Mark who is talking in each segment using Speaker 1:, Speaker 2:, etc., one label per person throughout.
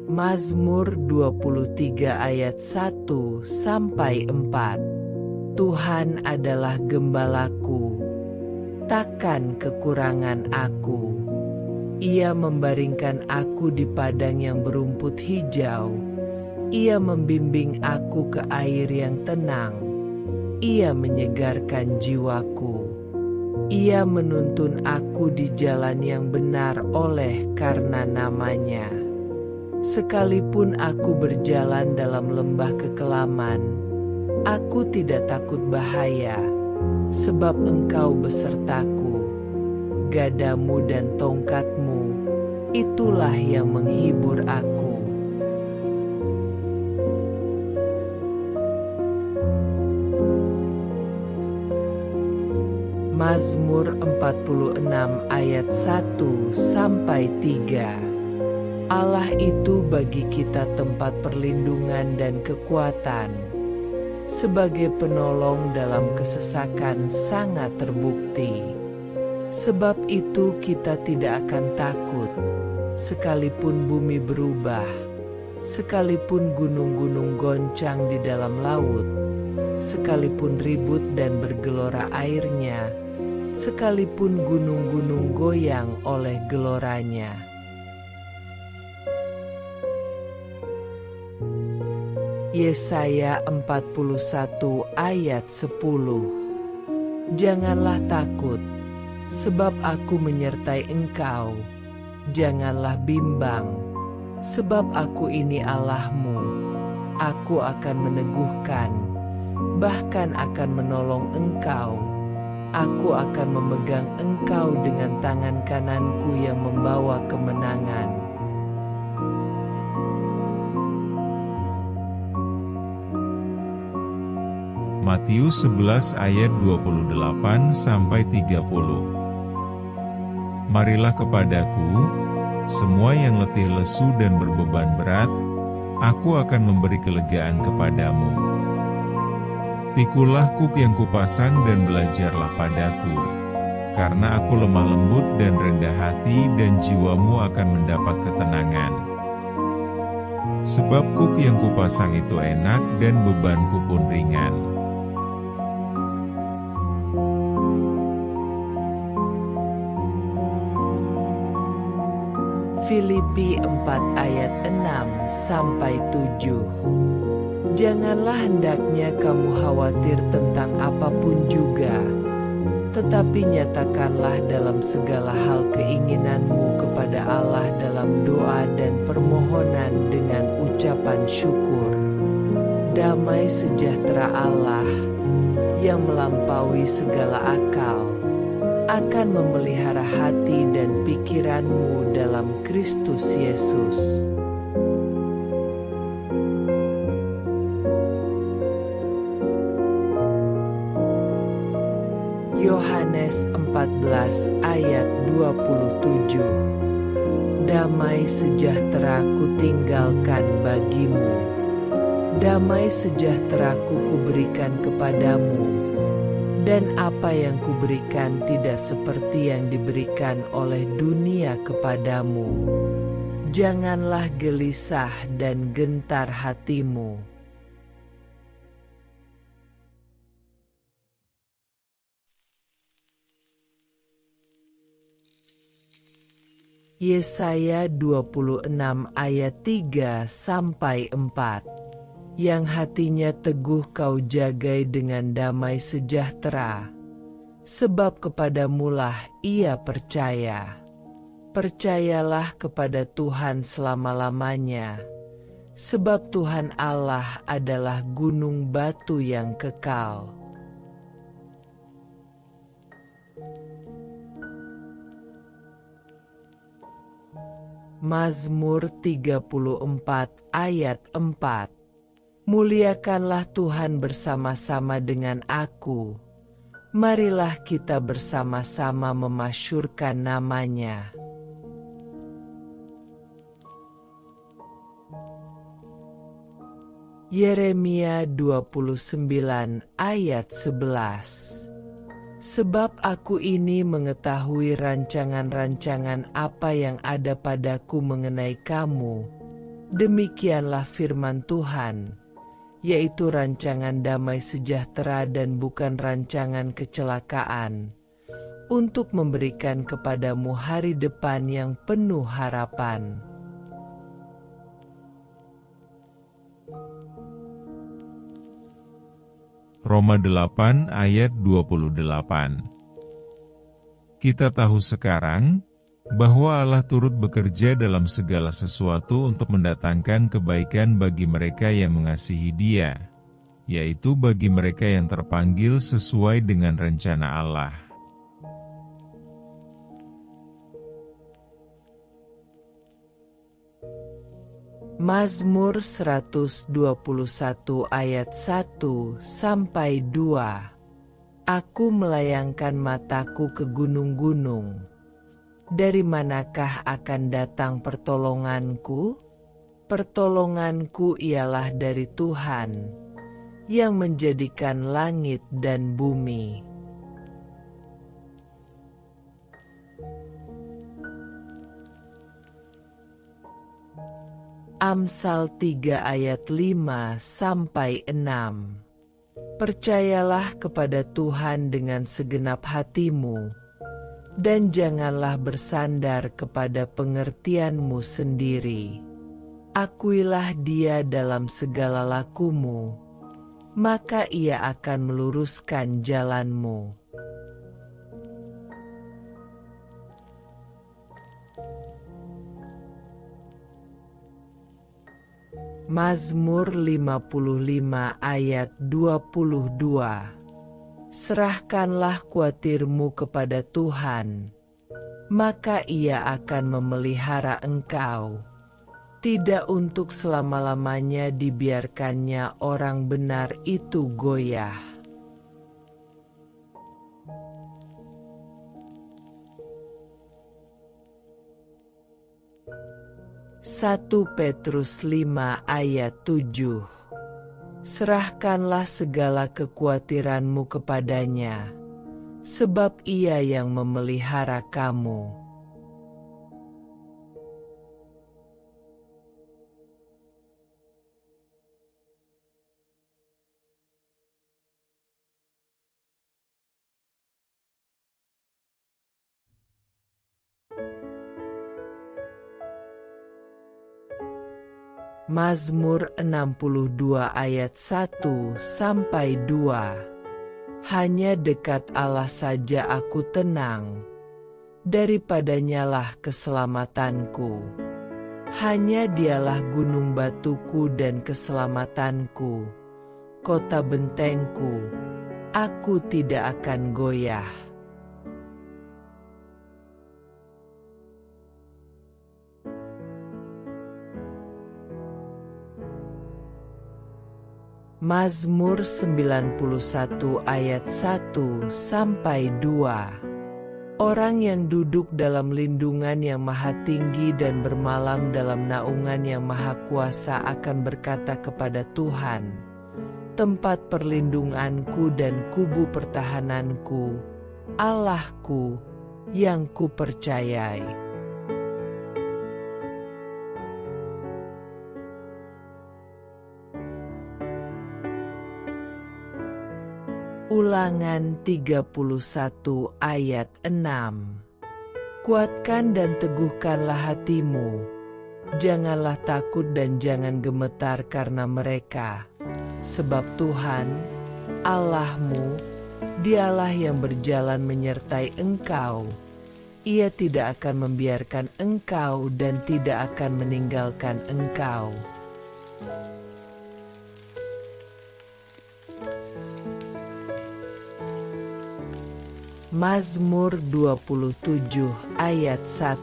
Speaker 1: Mazmur 23 ayat 1-4. Tuhan adalah gembalaku, takkan kekurangan aku. Ia membaringkan aku di padang yang berumput hijau. Ia membimbing aku ke air yang tenang. Ia menyegarkan jiwaku. Ia menuntun aku di jalan yang benar oleh karena namanya. Sekalipun aku berjalan dalam lembah kekelaman, aku tidak takut bahaya, sebab Engkau besertaku. Gadamu dan tongkatmu, itulah yang menghibur aku. Mazmur 46 ayat 1-3. Allah itu bagi kita tempat perlindungan dan kekuatan. Sebagai penolong dalam kesesakan sangat terbukti. Sebab itu kita tidak akan takut, sekalipun bumi berubah, sekalipun gunung-gunung goncang di dalam laut, sekalipun ribut dan bergelora airnya, sekalipun gunung-gunung goyang oleh geloranya. Yesaya 41 ayat 10. Janganlah takut, sebab aku menyertai engkau. Janganlah bimbang, sebab aku ini Allahmu. Aku akan meneguhkan, bahkan akan menolong engkau. Aku akan memegang engkau dengan tangan kananku yang membawa kemenangan.
Speaker 2: Matius 11 ayat 28-30. Marilah kepadaku, semua yang letih lesu dan berbeban berat, aku akan memberi kelegaan kepadamu. Pikulah kuk yang kupasang dan belajarlah padaku, karena aku lemah lembut dan rendah hati dan jiwamu akan mendapat ketenangan. Sebab kuk yang kupasang itu enak dan bebanku pun ringan.
Speaker 1: Filipi 4 ayat 6-7. Janganlah hendaknya kamu khawatir tentang apapun juga, tetapi nyatakanlah dalam segala hal keinginanmu kepada Allah dalam doa dan permohonan dengan ucapan syukur. Damai sejahtera Allah, yang melampaui segala akal, akan memelihara hati dan pikiranmu dalam Kristus Yesus. Yohanes 14 ayat 27. Damai sejahtera kutinggalkan bagimu. Damai sejahtera kuberikan kepadamu. Dan apa yang kuberikan tidak seperti yang diberikan oleh dunia kepadamu. Janganlah gelisah dan gentar hatimu. Yesaya 26 ayat 3-4. Yang hatinya teguh kau jagai dengan damai sejahtera, sebab kepadamulah ia percaya. Percayalah kepada Tuhan selama-lamanya, sebab Tuhan Allah adalah gunung batu yang kekal. Mazmur 34 ayat 4. Muliakanlah Tuhan bersama-sama dengan aku. Marilah kita bersama-sama memasyurkan nama-Nya. Yeremia 29 ayat 11. Sebab aku ini mengetahui rancangan-rancangan apa yang ada padaku mengenai kamu, Demikianlah firman Tuhan, yaitu rancangan damai sejahtera dan bukan rancangan kecelakaan, untuk memberikan kepadamu hari depan yang penuh harapan.
Speaker 2: Roma 8 ayat 28. Kita tahu sekarang bahwa Allah turut bekerja dalam segala sesuatu untuk mendatangkan kebaikan bagi mereka yang mengasihi Dia, yaitu bagi mereka yang terpanggil sesuai dengan rencana Allah.
Speaker 1: Mazmur 121 ayat 1-2. Aku melayangkan mataku ke gunung-gunung. Dari manakah akan datang pertolonganku? Pertolonganku ialah dari Tuhan, yang menjadikan langit dan bumi. Amsal 3 ayat 5-6. Percayalah kepada Tuhan dengan segenap hatimu, dan janganlah bersandar kepada pengertianmu sendiri. Akuilah Dia dalam segala lakumu, maka Ia akan meluruskan jalanmu. Mazmur 55 ayat 22. Serahkanlah khawatirmu kepada Tuhan, maka Ia akan memelihara engkau. Tidak untuk selama-lamanya dibiarkannya orang benar itu goyah. 1 Petrus 5 ayat 7. Serahkanlah segala kekhawatiranmu kepadanya, sebab Ia yang memelihara kamu. Mazmur 62 ayat 1-2. Hanya dekat Allah saja aku tenang, daripadanyalah keselamatanku. Hanya Dialah gunung batuku dan keselamatanku, kota bentengku, aku tidak akan goyah. Mazmur 91 ayat 1-2. Orang yang duduk dalam lindungan yang maha tinggi dan bermalam dalam naungan yang maha kuasa akan berkata kepada Tuhan, tempat perlindunganku dan kubu pertahananku, Allahku yang kupercayai. Ulangan 31 ayat 6. Kuatkan dan teguhkanlah hatimu, janganlah takut dan jangan gemetar karena mereka, sebab Tuhan, Allahmu, Dialah yang berjalan menyertai engkau. Ia tidak akan membiarkan engkau dan tidak akan meninggalkan engkau. Mazmur 27 ayat 1.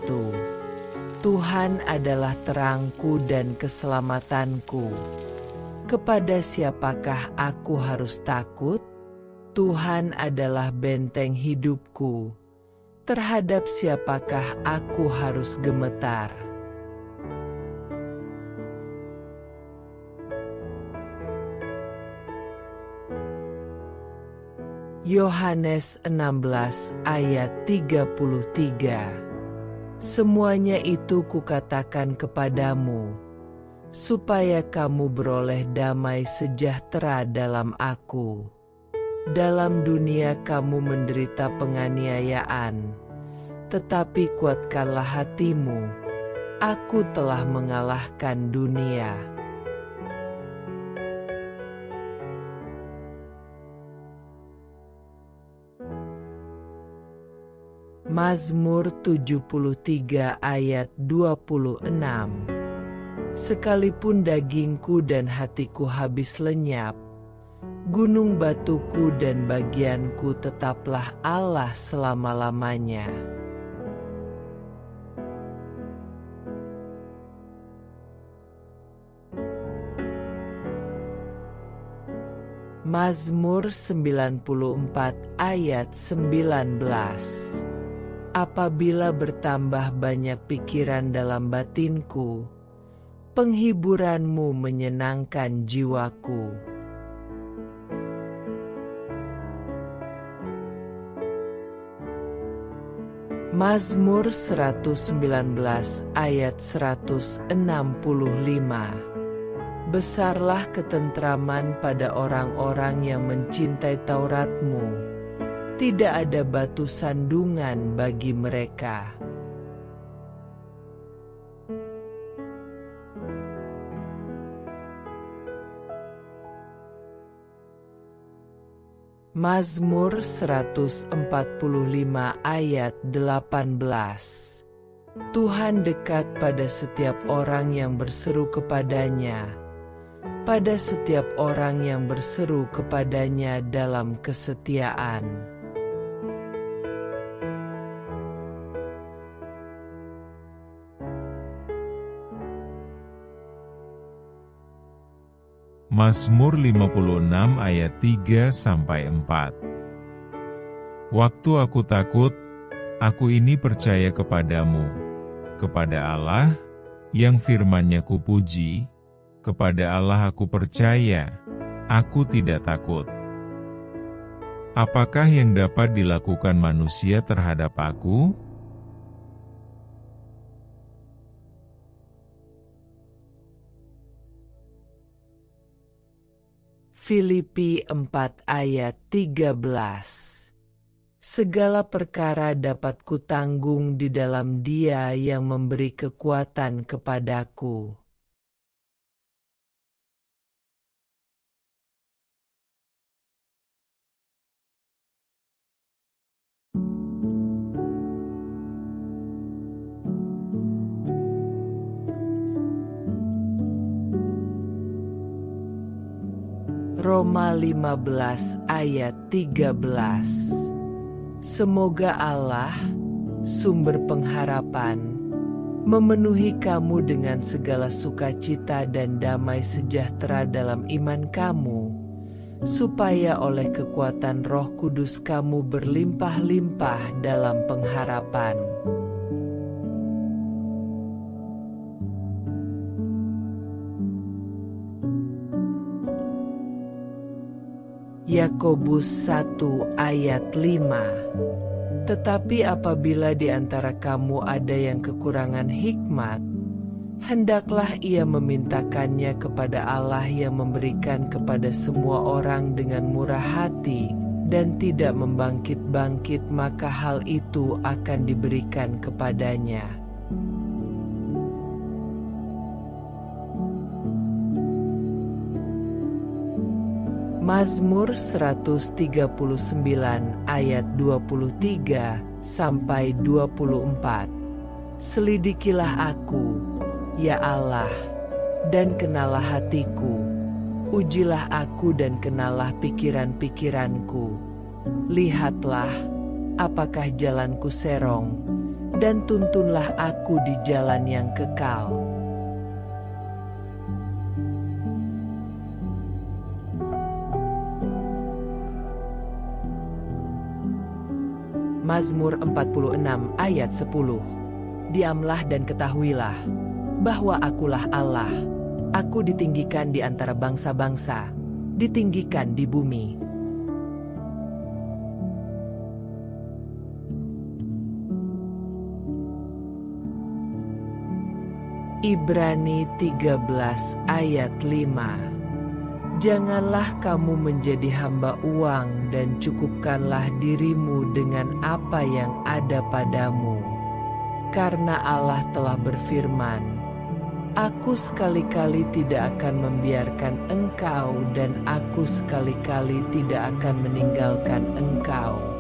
Speaker 1: Tuhan adalah terangku dan keselamatanku. Kepada siapakah aku harus takut? Tuhan adalah benteng hidupku. Terhadap siapakah aku harus gemetar? Yohanes 16 ayat 33. Semuanya itu kukatakan kepadamu, supaya kamu beroleh damai sejahtera dalam Aku. Dalam dunia kamu menderita penganiayaan, tetapi kuatkanlah hatimu, Aku telah mengalahkan dunia. Mazmur 73 ayat 26. Sekalipun dagingku dan hatiku habis lenyap, gunung batuku dan bagianku tetaplah Allah selama-lamanya. Mazmur 94 ayat 19. Apabila bertambah banyak pikiran dalam batinku, penghiburanmu menyenangkan jiwaku. Mazmur 119 ayat 165. Besarlah ketentraman pada orang-orang yang mencintai Taurat-Mu. Tidak ada batu sandungan bagi mereka. Mazmur 145 ayat 18. Tuhan dekat pada setiap orang yang berseru kepadanya, pada setiap orang yang berseru kepadanya dalam kesetiaan.
Speaker 2: Mazmur 56 ayat 3-4. Waktu aku takut, aku ini percaya kepadamu, kepada Allah, yang firman-Nya kupuji, kepada Allah aku percaya, aku tidak takut. Apakah yang dapat dilakukan manusia terhadap aku?
Speaker 1: Filipi 4 ayat 13. Segala perkara dapat kutanggung di dalam Dia yang memberi kekuatan kepadaku. Roma 15 ayat 13. Semoga Allah, sumber pengharapan, memenuhi kamu dengan segala sukacita dan damai sejahtera dalam iman kamu, supaya oleh kekuatan Roh Kudus kamu berlimpah-limpah dalam pengharapan. Yakobus 1 ayat 5. Tetapi apabila di antara kamu ada yang kekurangan hikmat, hendaklah ia memintakannya kepada Allah yang memberikan kepada semua orang dengan murah hati dan tidak membangkit-bangkit, maka hal itu akan diberikan kepadanya. Mazmur 139 ayat 23-24. Selidikilah aku, ya Allah, dan kenalah hatiku. Ujilah aku dan kenalah pikiran-pikiranku. Lihatlah, apakah jalanku serong, dan tuntunlah aku di jalan yang kekal. Mazmur 46 ayat 10. Diamlah dan ketahuilah bahwa akulah Allah. Aku ditinggikan di antara bangsa-bangsa, ditinggikan di bumi. Ibrani 13 ayat 5. Janganlah kamu menjadi hamba uang dan cukupkanlah dirimu dengan apa yang ada padamu. Karena Allah telah berfirman, Aku sekali-kali tidak akan membiarkan engkau dan aku sekali-kali tidak akan meninggalkan engkau.